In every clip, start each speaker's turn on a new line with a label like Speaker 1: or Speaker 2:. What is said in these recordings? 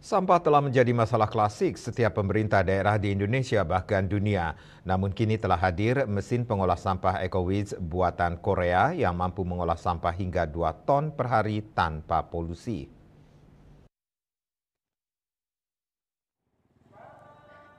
Speaker 1: Sampah telah menjadi masalah klasik setiap pemerintah daerah di Indonesia bahkan dunia. Namun kini telah hadir mesin pengolah sampah EcoWiz buatan Korea yang mampu mengolah sampah hingga 2 ton per hari tanpa polusi.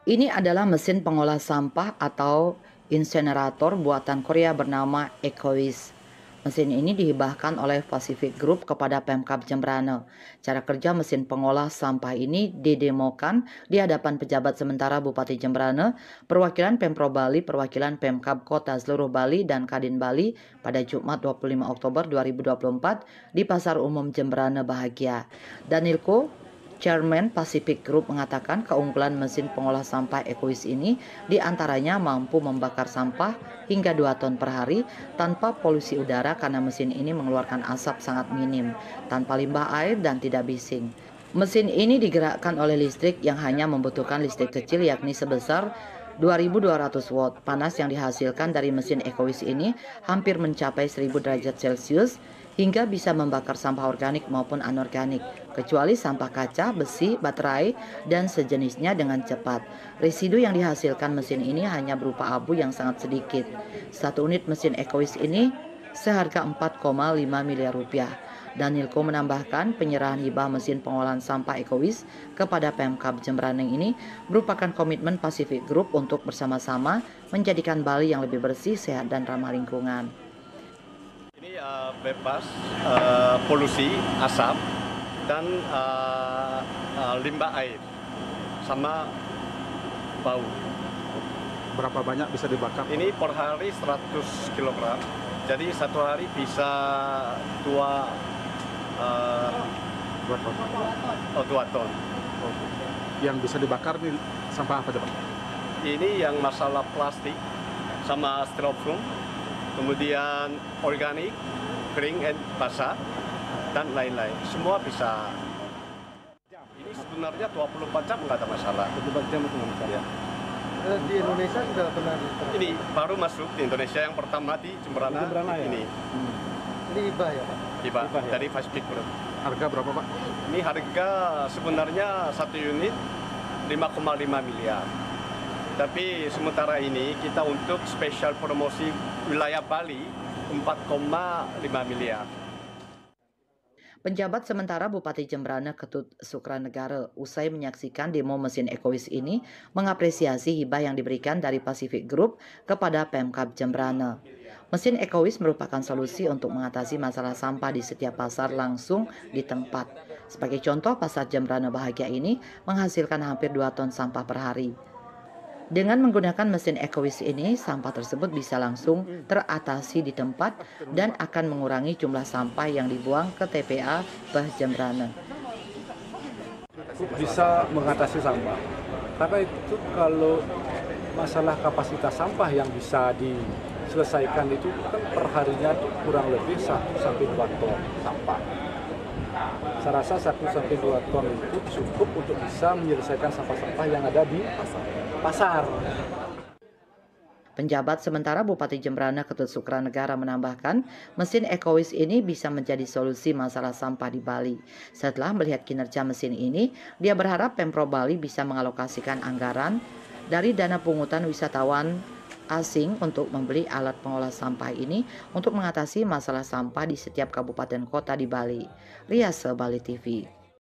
Speaker 2: Ini adalah mesin pengolah sampah atau insenerator buatan Korea bernama EcoWiz. Mesin ini dihibahkan oleh Pacific Group kepada Pemkab Jembrane. Cara kerja mesin pengolah sampah ini didemokan di hadapan pejabat sementara Bupati Jembrane, perwakilan Pemprov Bali, perwakilan Pemkab Kota seluruh Bali, dan Kadin Bali pada Jumat 25 Oktober 2024 di Pasar Umum Jembrane Bahagia. Danilko, Chairman Pacific Group, mengatakan keunggulan mesin pengolah sampah EcoWiz ini diantaranya mampu membakar sampah hingga 2 ton per hari tanpa polusi udara karena mesin ini mengeluarkan asap sangat minim, tanpa limbah air dan tidak bising. Mesin ini digerakkan oleh listrik yang hanya membutuhkan listrik kecil yakni sebesar 2.200 watt. Panas yang dihasilkan dari mesin EcoWiz ini hampir mencapai 1000 derajat Celcius hingga bisa membakar sampah organik maupun anorganik, kecuali sampah kaca, besi, baterai, dan sejenisnya dengan cepat. Residu yang dihasilkan mesin ini hanya berupa abu yang sangat sedikit. Satu unit mesin EcoWiz ini seharga 4,5 miliar rupiah. Danilko menambahkan penyerahan hibah mesin pengolahan sampah EcoWiz kepada Pemkab Jembrane ini merupakan komitmen Pacific Group untuk bersama-sama menjadikan Bali yang lebih bersih, sehat, dan ramah lingkungan.
Speaker 3: Ini bebas polusi, asap, dan limbah air, sama bau.
Speaker 4: Berapa banyak bisa dibakar?
Speaker 3: Ini per hari 100 kg, jadi satu hari bisa 2
Speaker 4: ton.
Speaker 3: Oh, 2 ton.
Speaker 4: Yang bisa dibakar nih sampah apa, Pak?
Speaker 3: Ini yang masalah plastik sama styrofoam, kemudian organik, kering, basah, dan lain-lain. Semua bisa. Ini sebenarnya 24 jam nggak ada masalah.
Speaker 5: 24 jam itu nggak masalah.
Speaker 3: Ya.
Speaker 5: Di Indonesia sudah pernah.
Speaker 3: Ini baru masuk di Indonesia, yang pertama di Jembrana
Speaker 5: ya?
Speaker 3: ini.
Speaker 5: Ini hibah ya, Pak?
Speaker 3: Hibah
Speaker 5: Ya?
Speaker 3: dari Pacific Group.
Speaker 4: Harga berapa, Pak?
Speaker 3: Ini harga sebenarnya satu unit 5,5 miliar. Tapi sementara ini kita untuk spesial promosi wilayah Bali 4,5 miliar.
Speaker 2: Penjabat sementara Bupati Jembrane Ketut Sukranegara usai menyaksikan demo mesin EcoWiz ini mengapresiasi hibah yang diberikan dari Pacific Group kepada Pemkab Jembrane. Mesin EcoWiz merupakan solusi untuk mengatasi masalah sampah di setiap pasar langsung di tempat. Sebagai contoh, pasar Jembrane Bahagia ini menghasilkan hampir 2 ton sampah per hari. Dengan menggunakan mesin EcoWiz ini, sampah tersebut bisa langsung teratasi di tempat dan akan mengurangi jumlah sampah yang dibuang ke TPA Bah Jembrane.
Speaker 6: Bisa mengatasi sampah, karena itu kalau masalah kapasitas sampah yang bisa diselesaikan itu kan perharinya itu kurang lebih 1-2 ton sampah. Saya rasa 1-2 ton itu cukup untuk bisa menyelesaikan sampah-sampah yang ada di pasar.
Speaker 2: Penjabat sementara Bupati Jembrane Ketut Sukranegara menambahkan, mesin EcoWiz ini bisa menjadi solusi masalah sampah di Bali. Setelah melihat kinerja mesin ini, dia berharap Pemprov Bali bisa mengalokasikan anggaran dari dana pungutan wisatawan asing untuk membeli alat pengolah sampah ini untuk mengatasi masalah sampah di setiap kabupaten kota di Bali. Riase Bali TV.